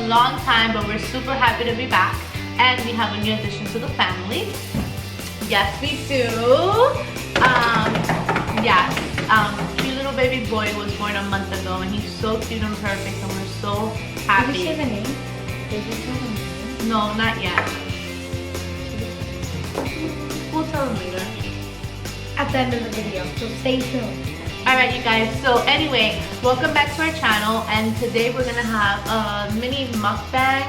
long time, but we're super happy to be back. And we have a new addition to the family. Yes, we do. Yes, cute little baby boy was born a month ago, and he's so cute and perfect, and we're so happy. Did you say the name? Did you tell the name? No, not yet. We'll tell them later. At the end of the video, so stay tuned. Alright you guys, so anyway, welcome back to our channel, and today we're gonna have a mini mukbang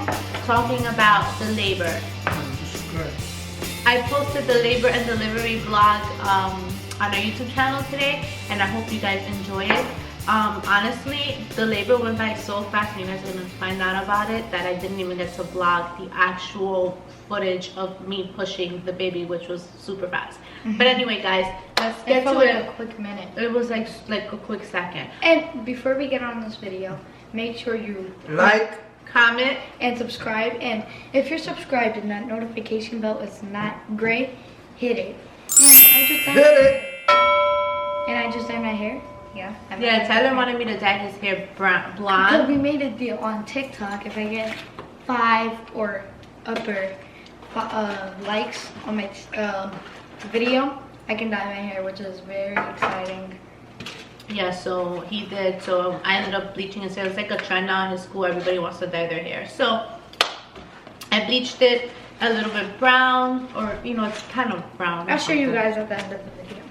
talking about the labor. I posted the labor and delivery vlog on our YouTube channel today, and I hope you guys enjoy it. Honestly, the labor went by so fast, and you guys are gonna find out about it, that I didn't even get to vlog the actual footage of me pushing the baby, which was super fast. But anyway guys, let's get to it. A quick minute. It was like a quick second. And before we get on this video, make sure you like, comment, and subscribe. And if you're subscribed and that notification bell is not gray, hit it. And I just dyed my hair. Yeah. Yeah, Tyler wanted me to dye his hair blonde. Because we made a deal on TikTok. If I get 5 or upper likes on my video, I can dye my hair, which is very exciting. Yeah, so he did. So I ended up bleaching his hair. It's like a trend now in his school. Everybody wants to dye their hair. So I bleached it a little bit brown, or you know, it's kind of brown. I'll show you guys at the end of the video.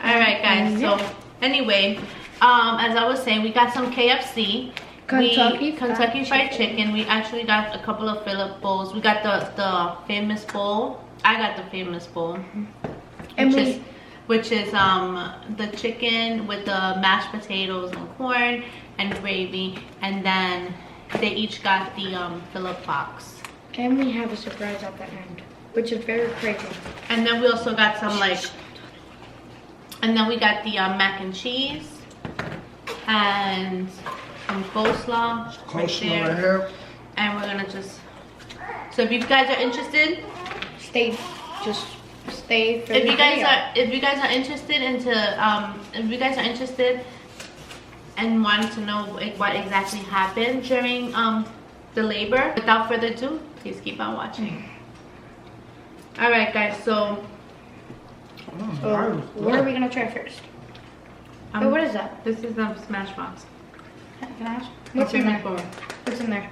Alright guys, so anyway, as I was saying, we got some KFC. Kentucky Fried Chicken. We actually got a couple of Philip bowls. We got the famous bowl. I got the famous bowl. Which is the chicken with the mashed potatoes and corn and gravy, and then they each got the Philip box. And we have a surprise at the end, which is very crazy. And then we also got some and then we got the mac and cheese and some coleslaw right there. And we're gonna just, so if you guys are interested, stay for if you guys are interested and want to know what exactly happened during the labor, without further ado, please keep on watching. All right guys, so what are we gonna try first? Wait, what is that? This is the Smash Box. Can I ask? What's in there? What's in there?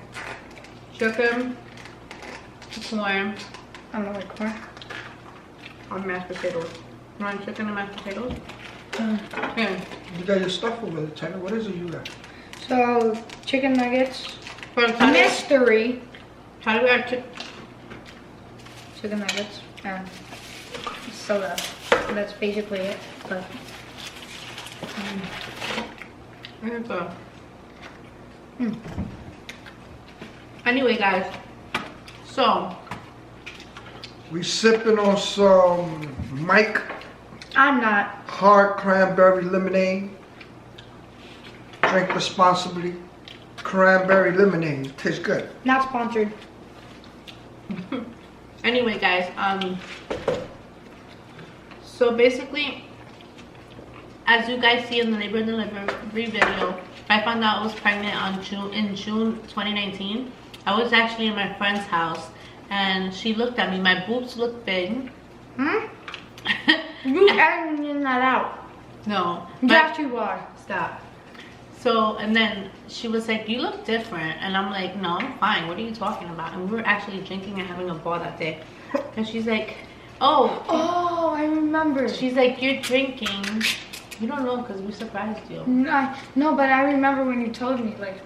Chicken, corn. I don't know what corn. On mashed potatoes. You want chicken and mashed potatoes? Yeah. You got your stuff over there, China. What is it you got? So, chicken nuggets. Mystery. How do we have chicken nuggets. And soda. That's basically it. But anyway guys, so we sipping on some Mike. I'm not. Hard cranberry lemonade. Drink responsibly. Cranberry lemonade. Tastes good. Not sponsored. Anyway guys, so basically, as you guys see in the labor and delivery video, I found out I was pregnant in June 2019. I was actually in my friend's house, and she looked at me. My boobs looked big. You editing that out. No. Yes, you are. Stop. So, and then she was like, you look different. And I'm like, no, I'm fine. What are you talking about? And we were actually drinking and having a ball that day. And she's like, oh, I remember. She's like, you're drinking. You don't know because we surprised you. No, but I remember when you told me, like.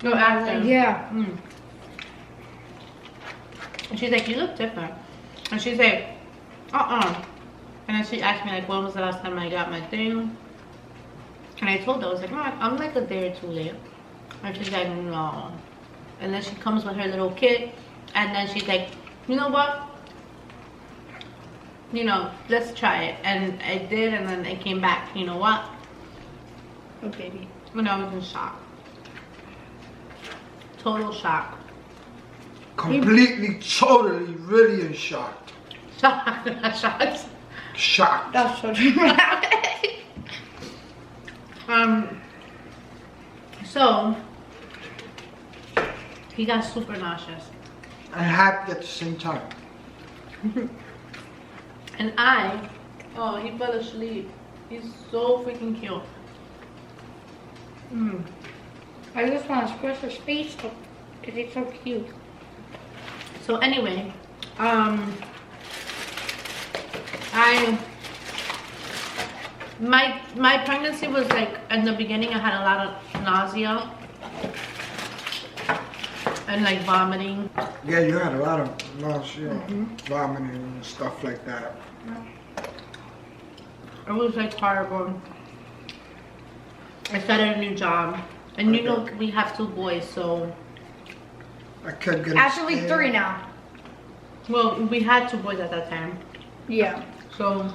No, after. Like, yeah. And she's like, you look different. And she's like, And then she asked me, like, when was the last time I got my thing? And I told her, I was like, no, I'm like a day or two late. And she's like, no. And then she comes with her little kid. And then she's like, you know what? You know, let's try it. And I did, and then it came back. You know what? Oh, baby. And I was in shock. Total shock. Completely, totally, really in shock. Shocked. Shocked. Shocked. That's so dramatic. So He got super nauseous. And happy at the same time. And oh, he fell asleep. He's so freaking cute. I just want to squish his face because he's so cute. So anyway, my pregnancy was like, in the beginning I had a lot of nausea and like vomiting. Yeah, you had a lot of nausea, vomiting and stuff like that. It was like horrible. I started a new job, and you know we have 2 boys, so I couldn't get Actually, 3 now. well, we had 2 boys at that time. Yeah. So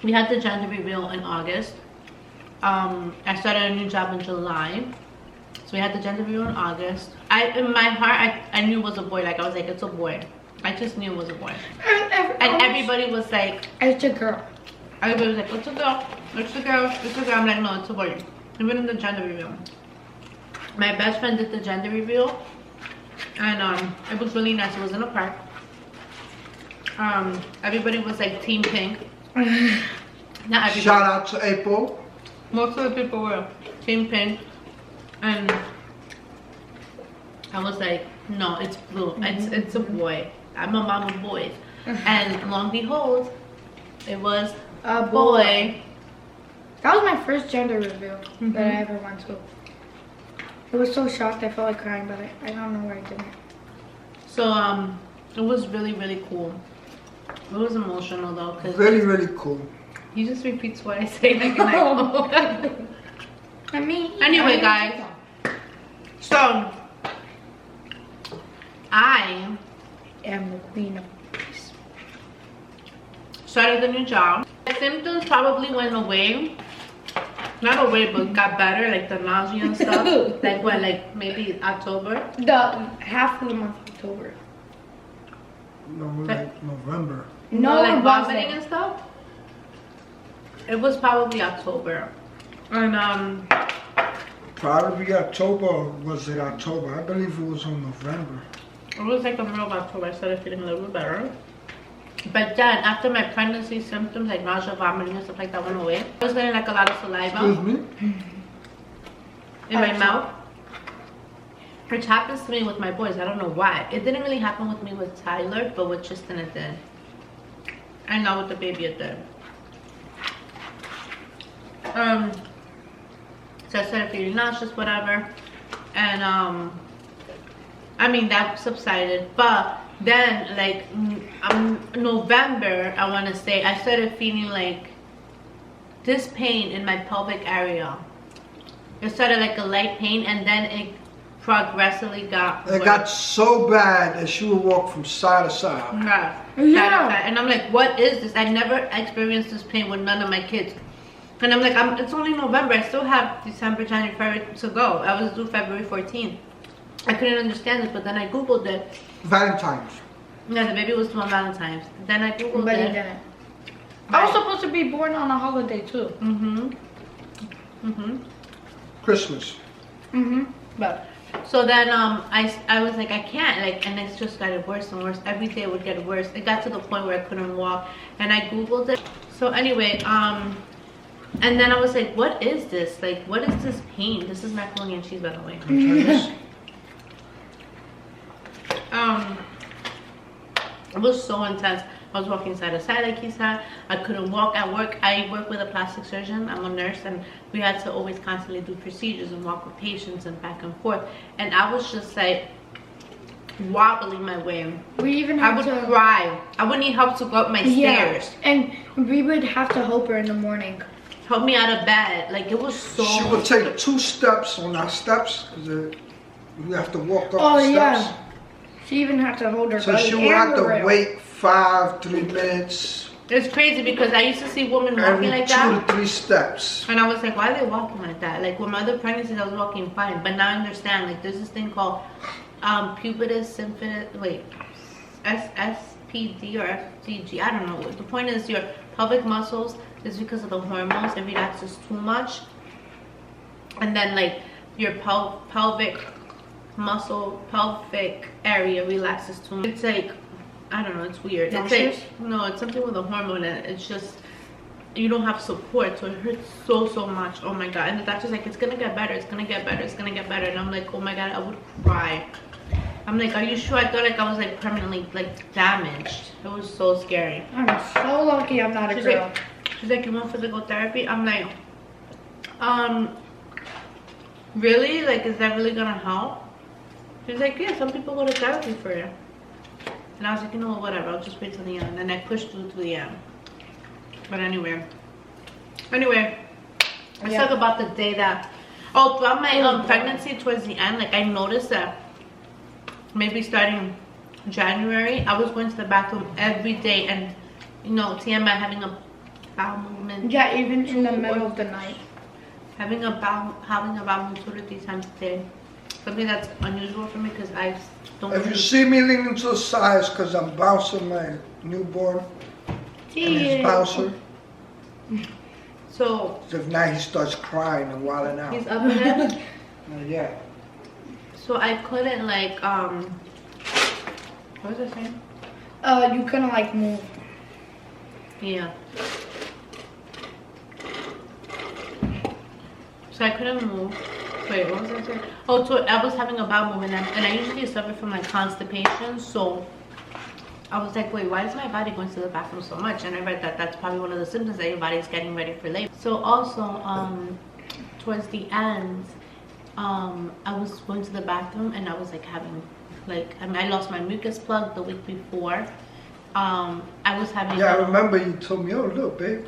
we had the gender reveal in August. I started a new job in July. So we had the gender reveal in August. In my heart, I knew it was a boy. Like, I was like, it's a boy. I just knew it was a boy. And everybody was like, it's a girl. everybody was like, it's a girl. It's a girl. It's a girl. I'm like, no, it's a boy. Even in the gender reveal. My best friend did the gender reveal. And it was really nice. It was in a park. Everybody was like Team Pink. Not everybody. Shout out to April. Most of the people were Team Pink. And I was like, no, it's blue. It's a boy. I'm a mom of boys. And lo and behold, it was A boy. That was my first gender reveal that I ever went to. I was so shocked I felt like crying, but I don't know why I didn't. So it was really, really cool. It was emotional though, because Really, really cool. he just repeats what I say like, and I mean, anyway, guys. So I am the queen of peace. started a new job. My symptoms probably went away. Not away, but got better, like the nausea and stuff. Like what, like maybe October? The half of the month of October. No, like November. No, like it vomiting wasn't. and stuff. It was probably October. And Probably October, or was it October? I believe it was on November. it was like the middle of October. I started feeling a little bit better. But then after my pregnancy symptoms like nausea, vomiting and stuff like that went away, I was getting like a lot of saliva Excuse me? in my mouth, which happens to me with my boys. I don't know why. It didn't really happen with me with Tyler, but with Tristan it did. And now with the baby it did. So I started feeling nauseous, whatever, and I mean that subsided. But then like November, I want to say, I started feeling like this pain in my pelvic area. It started like a light pain, and then it progressively got worse. It got so bad that she would walk from side to side. Yeah. And I'm like, what is this? I never experienced this pain with none of my kids. And I'm like, it's only November. I still have December, January, February to go. I was due February 14th. I couldn't understand this, but then I Googled it. Valentine's. Yeah, the baby was due on Valentine's. Then I Googled But it. he didn't. I was supposed to be born on a holiday too. Christmas. But So then I was like, I can't, like, and it's just got worse and worse. Every day it would get worse. It got to the point where I couldn't walk, and I Googled it. So anyway, and then I was like, what is this? Like, what is this pain? This is macaroni and cheese, by the way. It was so intense. I was walking side to side, like he said. I couldn't walk at work. I work with a plastic surgeon. I'm a nurse, and we had to always constantly do procedures and walk with patients and back and forth. And I was just like wobbling my way. we even I had would to cry. I would need help to go up my stairs. and we would have to help her in the morning. Help me out of bed. Like, it was so. She would take 2 steps on our steps, because you have to walk up Oh the steps. yeah. She even had to hold her So belly she would and have the to rail. wait 3 minutes. It's crazy because I used to see women walking Every like 2 that. to 3 steps. And I was like, why are they walking like that? Like, with my other pregnancies, I was walking fine. But now I understand, like, there's this thing called pubis symphysis, SPD or FDG, I don't know. The point is, your pelvic muscles is because of the hormones. It relaxes too much. And then, like, your pelvic muscle pelvic area relaxes too much. It's like, I don't know, it's weird. It's like, no, it's something with a hormone and it's just, you don't have support, so it hurts so much. Oh my god. And the doctor's like, it's gonna get better, it's gonna get better, it's gonna get better. And I'm like, oh my god, I would cry. I'm like, are you sure? I thought like I was like permanently like damaged. It was so scary. I'm so lucky I'm not a girl. She's like, you want physical therapy? I'm like, really? Like, is that really gonna help? She's like, yeah, some people go to therapy for it. And I was like, you know what, whatever, I'll just wait till the end. And I pushed through to the end. But anyway, let's talk about the day that, throughout my pregnancy towards the end, like I noticed that maybe starting January, I was going to the bathroom every day, and you know, TMI, having a bowel movement. Yeah, even in the middle of the night. Having a bowel movement 2 to 3 times a day. Something that's unusual for me because I don't. If you see me leaning to the sides, because I'm bouncing my newborn. And his bouncer. So if not, he starts crying and wilding out. He's up in it. Yeah. So I couldn't like what was I saying? You couldn't like move. Yeah. So I couldn't move. Wait, what was I saying? Oh, so I was having a bowel movement, and I usually suffer from like constipation. So I was like, wait, why is my body going to the bathroom so much? And I read that that's probably one of the symptoms that your body is getting ready for labor. So also, towards the end, I was going to the bathroom and I was like having, like, I mean, I lost my mucus plug the week before. I was having. Yeah, I remember you told me, oh, look, babe,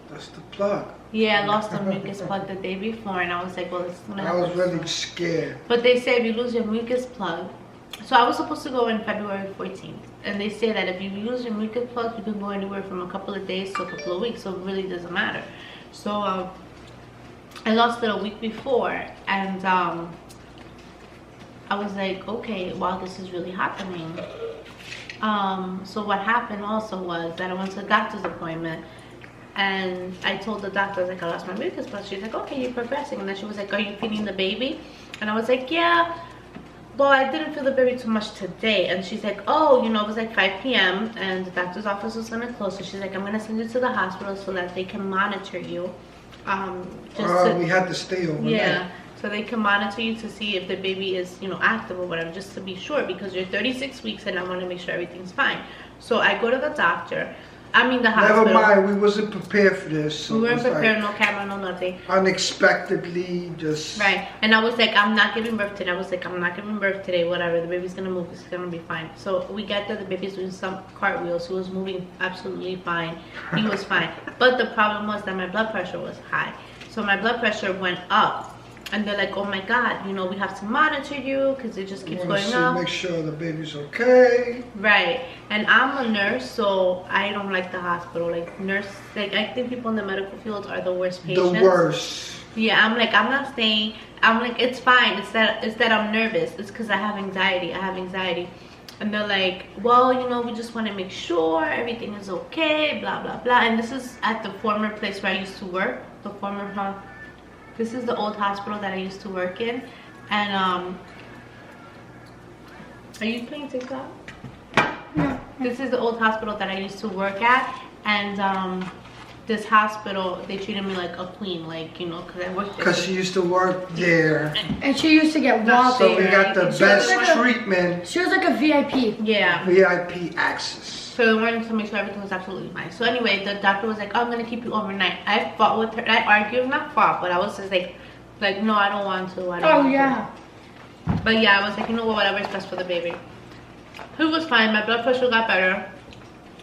that's the plug. Yeah, I lost the mucus plug the day before, and I was like, well, this is gonna happen. I was really scared. But they say if you lose your mucus plug, so I was supposed to go in February 14th, and they say that if you lose your mucus plug, you can go anywhere from a couple of days to a couple of weeks, so it really doesn't matter. So I lost it a week before, and I was like, okay, wow, this is really happening. So what happened also was that I went to a doctor's appointment, and I told the doctor, I was like, I lost my mucus plug. She's like, okay, you're progressing. And then she was like, are you feeding the baby? And I was like, yeah. Well, I didn't feel the baby too much today. And she's like, oh, you know, it was like 5 p.m. and the doctor's office was gonna close. So she's like, I'm gonna send you to the hospital so that they can monitor you. We had to stay overnight. Yeah, so they can monitor you to see if the baby is, you know, active or whatever, just to be sure, because you're 36 weeks and I want to make sure everything's fine. So I go to the doctor. I mean the hospital. Never mind, we wasn't prepared for this. So we weren't prepared, no camera, no nothing. Unexpectedly, just... Right, and I was like, I'm not giving birth today. I was like, I'm not giving birth today, whatever. The baby's gonna move, it's gonna be fine. So we get there, the baby's doing some cartwheels. He was moving absolutely fine. He was fine. But the problem was that my blood pressure was high. So my blood pressure went up. And they're like, oh my God, you know, we have to monitor you because it just keeps going up. Make sure the baby's okay. Right. And I'm a nurse, so I don't like the hospital. Like, I think people in the medical field are the worst patients. The worst. Yeah, I'm like, I'm not staying. I'm like, it's fine. It's that I'm nervous. It's because I have anxiety. And they're like, well, you know, we just want to make sure everything is okay, blah, blah, blah. And this is at the former place where I used to work. This is the old hospital that I used to work in. And are you playing TikTok? No. This is the old hospital that I used to work at. And this hospital, they treated me like a queen, like, you know, because I worked there. Because she used to work there. And she used to get wallpaper. So we got the best like treatment. She was like a VIP. Yeah. VIP access. So they wanted to make sure everything was absolutely fine. So anyway, the doctor was like, oh, I'm going to keep you overnight. I fought with her. I argued, not fought, but I was just like no, I don't want to. I don't want to. But yeah, I was like, you know what, whatever is best for the baby. He was fine. My blood pressure got better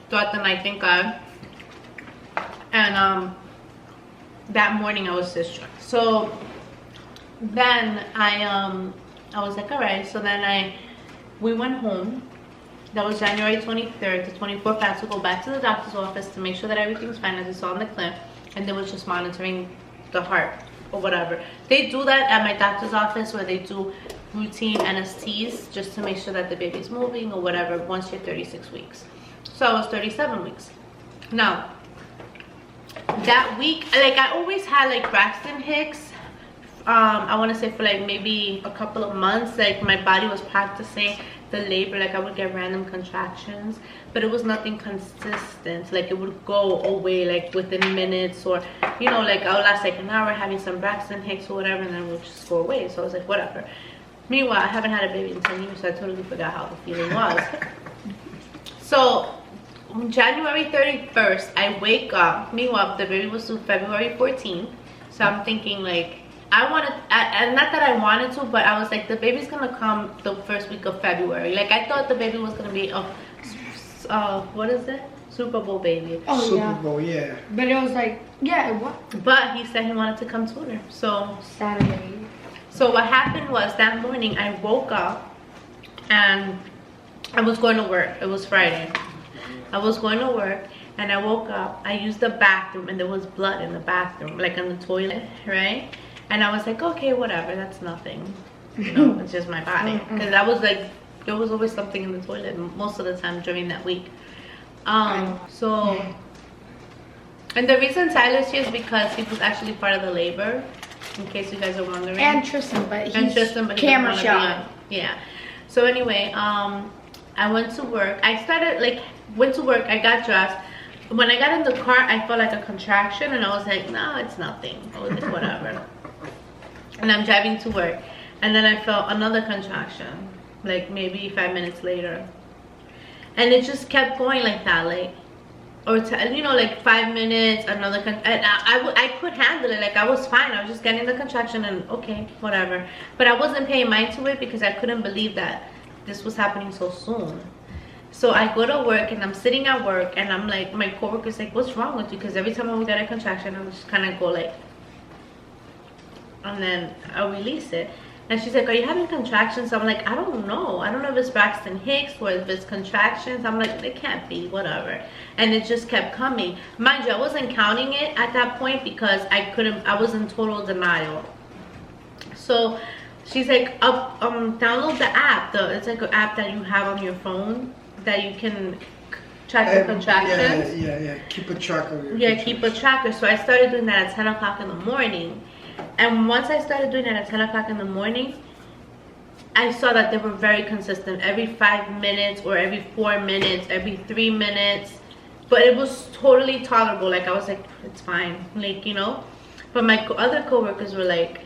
throughout the night, thank God. And that morning I was discharged. So then I was like, all right. So then we went home. That was January 23rd to 24th. I had to go back to the doctor's office to make sure that everything's fine, as you saw in the clip. And they was just monitoring the heart or whatever. They do that at my doctor's office, where they do routine NSTs just to make sure that the baby's moving or whatever once you're 36 weeks. So I was 37 weeks. Now, that week, like I always had like Braxton Hicks I want to say for like maybe a couple of months, like my body was practicing the labor. Like I would get random contractions, but it was nothing consistent. Like it would go away like within minutes, or you know, like I'll last like an hour having some Braxton Hicks or whatever, and then it would just go away. So I was like, whatever. Meanwhile, I haven't had a baby in 10 years, so I totally forgot how the feeling was. So on January 31st, I wake up. Meanwhile, the baby was due February 14th. So I'm thinking like, I wanted, and not that I wanted to, but I was like, the baby's gonna come the first week of February. Like I thought the baby was gonna be what is it? Super Bowl baby. Oh, Super Bowl, yeah. But it was like, yeah, what? But he said he wanted to come sooner. So Saturday. So what happened was that morning I woke up and I was going to work. It was Friday. I was going to work and I woke up. I used the bathroom and there was blood in the bathroom, like on the toilet, right? And I was like, okay, whatever, that's nothing. You know, it's just my body. Because I was like, there was always something in the toilet most of the time during that week. And the reason Tyler's here is because he was actually part of the labor. In case you guys are wondering. And Tristan, but he's camera shy. Yeah. So anyway, I went to work. Went to work. I got dressed. When I got in the car, I felt like a contraction, and I was like, no, it's nothing. I was like, whatever. And I'm driving to work, and then I felt another contraction, like maybe 5 minutes later, and it just kept going like that, like. Or you know, like 5 minutes, another and I could handle it. Like I was fine. I was just getting the contraction and okay, whatever. But I wasn't paying mind to it because I couldn't believe that this was happening so soon. So I go to work and I'm sitting at work and I'm like, my coworker's like, what's wrong with you? Because every time I would get a contraction, I would just kind of go like, and then I'll release it. And she's like, are you having contractions? I'm like, I don't know. I don't know if it's Braxton Hicks or if it's contractions. I'm like, it can't be, whatever. And it just kept coming. Mind you, I wasn't counting it at that point because I was in total denial. So she's like, download the app. It's like an app that you have on your phone that you can track the contractions. Yeah. Keep a track of your keep a tracker. So I started doing that at 10 o'clock in the morning. And once I started doing that at 10 o'clock in the morning, I saw that they were very consistent. Every 5 minutes or every 4 minutes, every 3 minutes. But it was totally tolerable. Like, I was like, it's fine. Like, you know. But my other coworkers were like...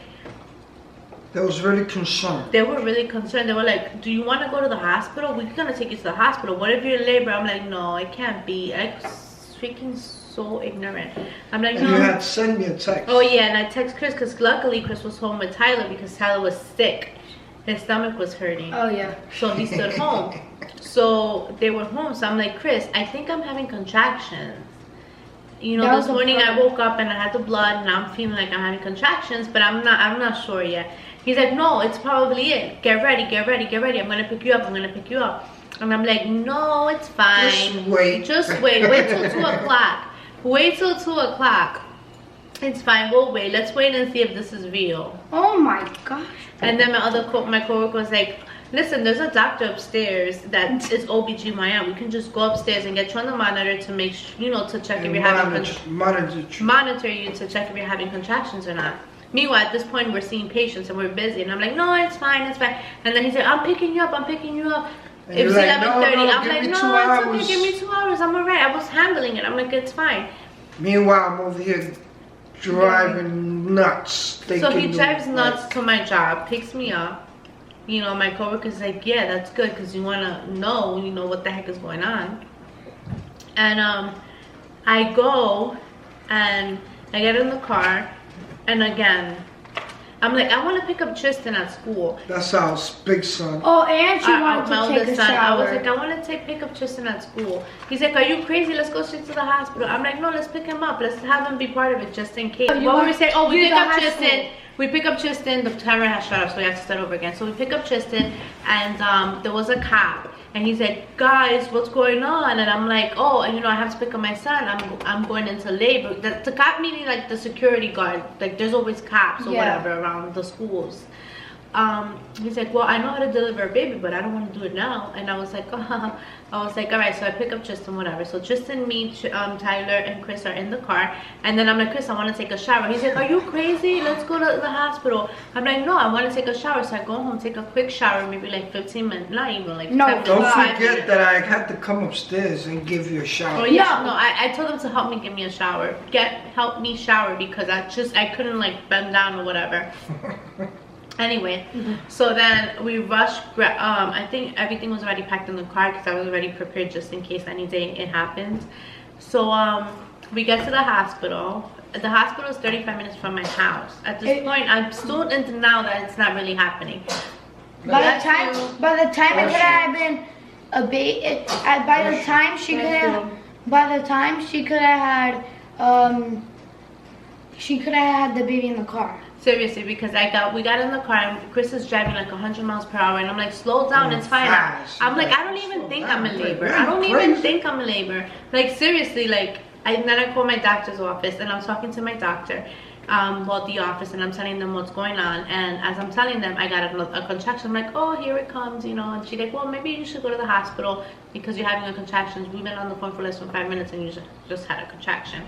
They was really concerned. They were really concerned. They were like, do you want to go to the hospital? We're going to take you to the hospital. What if you're in labor? I'm like, no, it can't be. I was freaking so ignorant. I'm like, and no. You had to send me a text. Oh yeah, and I text Chris because luckily Chris was home with Tyler because Tyler was sick. His stomach was hurting. Oh yeah. So he stood home. So they were home. So I'm like, Chris, I think I'm having contractions. You know, this morning I woke up and I had the blood and I'm feeling like I'm having contractions, but I'm not sure yet. He's like, no, it's probably it. Get ready. I'm gonna pick you up. And I'm like, no, it's fine. Just wait. Wait till 2 o'clock. Wait till 2 o'clock. It's fine. We'll wait. Let's wait and see if this is real. Oh my gosh. And then my coworker was like, listen, there's a doctor upstairs that is OBGYN. We can just go upstairs and get you on the monitor to make sure, you know, to check if you're having monitor you to check if you're having contractions or not. Meanwhile, at this point, we're seeing patients and we're busy. And I'm like, no, it's fine. And then he's like, I'm picking you up. It was 11:30. I'm like, no, it's okay. Give me 2 hours. I'm alright. I was handling it. I'm like, it's fine. Meanwhile, I'm over here driving nuts. So he drives nuts to my job, picks me up. You know, my coworker's like, yeah, that's good because you want to know, you know, what the heck is going on. And I go and I get in the car, and again, I'm like, I want to pick up Tristan at school. That's our big son. Oh, and she wanted to take a shower. I was like, I want to pick up Tristan at school. He's like, are you crazy? Let's go straight to the hospital. I'm like, no, let's pick him up. Let's have him be part of it just in case. What were we saying? Oh, we pick up Tristan. We pick up Tristan. The timer has shut off, so we have to start over again. So we pick up Tristan, and there was a cop. And he's like, guys, what's going on? And I'm like, oh, you know, I have to pick up my son. I'm going into labor. The cop meaning like the security guard. Like there's always cops or whatever around the schools. he's like, well, I know how to deliver a baby, but I don't want to do it now. And I was like, all right. So I pick up Tristan, whatever. So Tristan, me, Tyler, and Chris are in the car. And then I'm like, Chris, I want to take a shower. He's like, are you crazy? Let's go to the hospital. I'm like, no, I want to take a shower. So I go home, take a quick shower, maybe like 15 minutes, not even like No, 10 Don't minutes. forget that I had to come upstairs and give you a shower. Oh yeah, no, I told them to help me give me a shower. Help me shower because I couldn't like bend down or whatever. Anyway, so then we rushed. I think everything was already packed in the car because I was already prepared just in case any day it happens. So we get to the hospital. The hospital is 35 minutes from my house. At this point, I'm still in denial that it's not really happening. By the time it could have been a baby, by the time she could have had the baby in the car. Seriously, because we got in the car and Chris is driving like 100 miles per hour and I'm like, slow down, it's fine. I'm like, I don't even think I'm in labor. I don't even think I'm in labor. Like seriously, like then I called my doctor's office and I'm talking to my doctor, the office, and I'm telling them what's going on. And as I'm telling them, I got a contraction. I'm like, oh, here it comes, you know. And she's like, well, maybe you should go to the hospital because you're having a contraction. We've been on the phone for less than 5 minutes and you just had a contraction.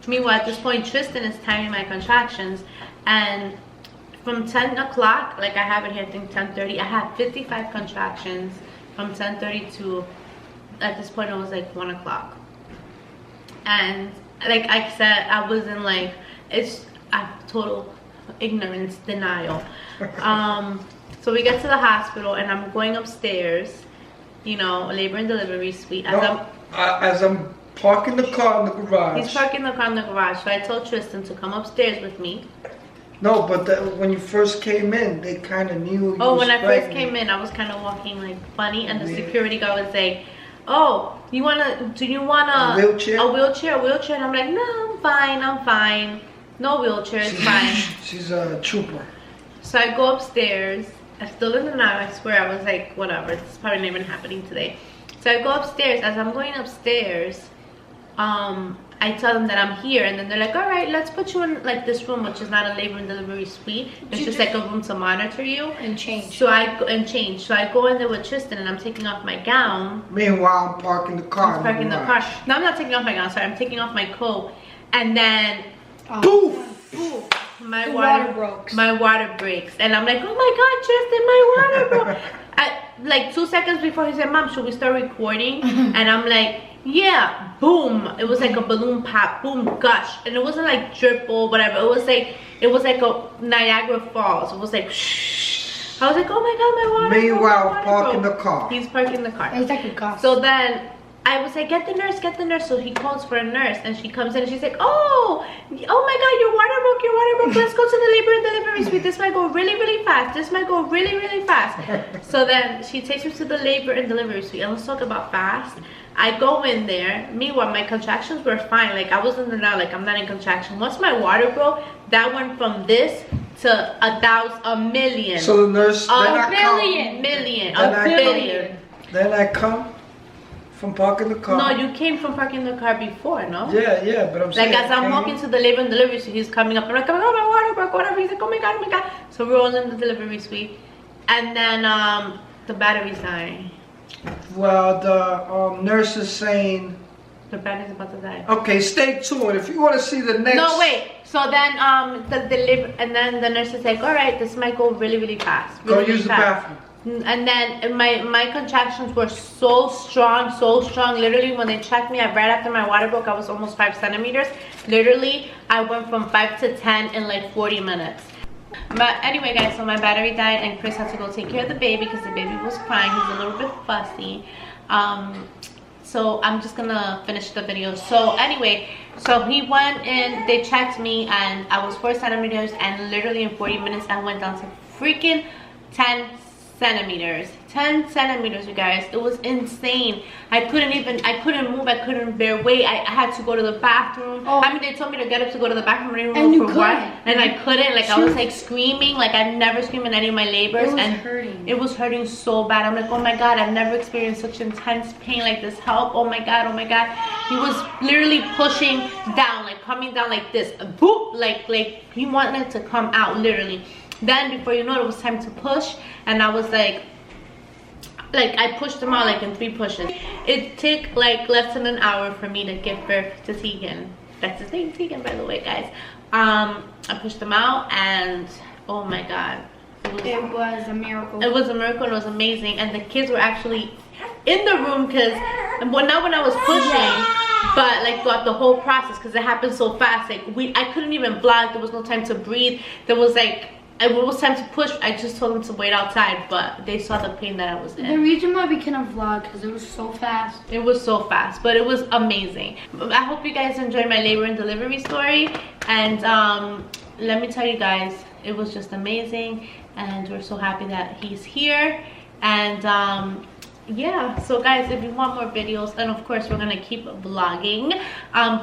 Meanwhile, at this point, Tristan is timing my contractions, and from 10 o'clock, like I have it here, I think 10:30, I had 55 contractions from 10:30 to, at this point, it was like 1 o'clock. And like I said, I was in like, it's a total ignorance, denial. So we get to the hospital, and I'm going upstairs, you know, labor and delivery suite. As I'm parking the car in the garage. He's parking the car in the garage. So I told Tristan to come upstairs with me. No, but when you first came in, they kind of knew you. Oh, when I first came in, I was kind of walking like funny, and the security guard was like, "Oh, do you wanna a wheelchair? A wheelchair?" And I'm like, "No, I'm fine. No wheelchair, it's fine." She's a trooper. So I go upstairs. I still in the night. I swear, I was like, whatever. It's probably not even happening today. So I go upstairs. As I'm going upstairs, I tell them that I'm here, and then they're like, all right, let's put you in like this room, which is not a labor and delivery suite. It's just like a room to monitor you and change. So I go in there with Tristan, and I'm taking off my gown. Meanwhile, I'm parking the car. I'm parking the car. No, I'm not taking off my gown. Sorry, I'm taking off my coat, and then poof! My water broke. My water breaks, and I'm like, oh my God, Tristan, my water broke. Like 2 seconds before, he said, Mom, should we start recording? And I'm like, yeah, boom. It was like a balloon pop, boom, gush. And it wasn't like drip or whatever. It was like a Niagara Falls. It was like shh. I was like, oh my God, my water. Meanwhile, parking the car. He's parking the car. It was like a gosh. So then I was like, get the nurse. So he calls for a nurse, and she comes in and she's like, oh my God, your water broke. Let's go to the labor and delivery suite. This might go really fast. So then she takes me to the labor and delivery suite, and let's talk about fast. I go in there. Meanwhile, my contractions were fine. Like I was in the now, like I'm not in contraction. Once my water broke, that went from this to a million. So the nurse, a billion. Then I come from parking the car. No, you came from parking the car before, no? Yeah, but I'm saying, like as I'm walking to the labor and delivery suite, he's coming up. I'm like, oh my water broke, whatever. He's like, oh my God. So we're all in the delivery suite, and then the battery's dying. Well, the nurse is saying the battery's about to die. Okay, stay tuned. If you want to see the next. No, wait. So then and then the nurse is like, all right, this might go really fast. Go use the bathroom. And then my contractions were so strong. Literally, when they checked me, right after my water broke, I was almost 5 centimeters. Literally, I went from 5 to 10 in like 40 minutes. But anyway, guys, so my battery died, and Chris had to go take care of the baby because the baby was crying. He's a little bit fussy. So I'm just gonna finish the video. So anyway, so he went in, they checked me, and I was 4 centimeters, and literally in 40 minutes I went down to freaking 10 centimeters. 10 centimeters, you guys. It was insane. I couldn't move. I couldn't bear weight. I had to go to the bathroom. I mean, they told me to get up to go to the bathroom. I didn't know for what, and I couldn't. Like, I was like screaming. Like, I've never screamed in any of my labors, it was hurting so bad. I'm like, oh my God, I've never experienced such intense pain like this. Help! Oh my God! He was literally pushing down, like coming down like this. Boop! Like he wanted to come out, literally. Then before you know it was time to push, and I was like I pushed them out like in 3 pushes. It took like less than an hour for me to give birth to Tegan. That's his name, Tegan, by the way, guys. I pushed them out, and oh my god, it was a miracle. It was a miracle, and it was amazing. And the kids were actually in the room, because not when I was pushing, but like throughout the whole process, because it happened so fast. Like I couldn't even vlog. There was no time to breathe. There was like, when it was time to push, I just told them to wait outside, but they saw the pain that I was in. The reason why we couldn't vlog, because it was so fast. It was so fast, but it was amazing. I hope you guys enjoyed my labor and delivery story, and let me tell you guys, it was just amazing, and we're so happy that he's here. And yeah, so guys, if you want more videos, and of course we're gonna keep vlogging,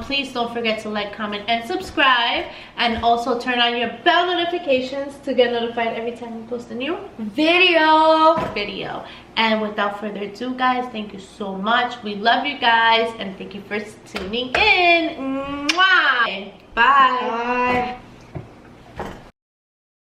please don't forget to like, comment, and subscribe, and also turn on your bell notifications to get notified every time we post a new video. And without further ado, guys, thank you so much. We love you guys, and thank you for tuning in. Mwah! Bye.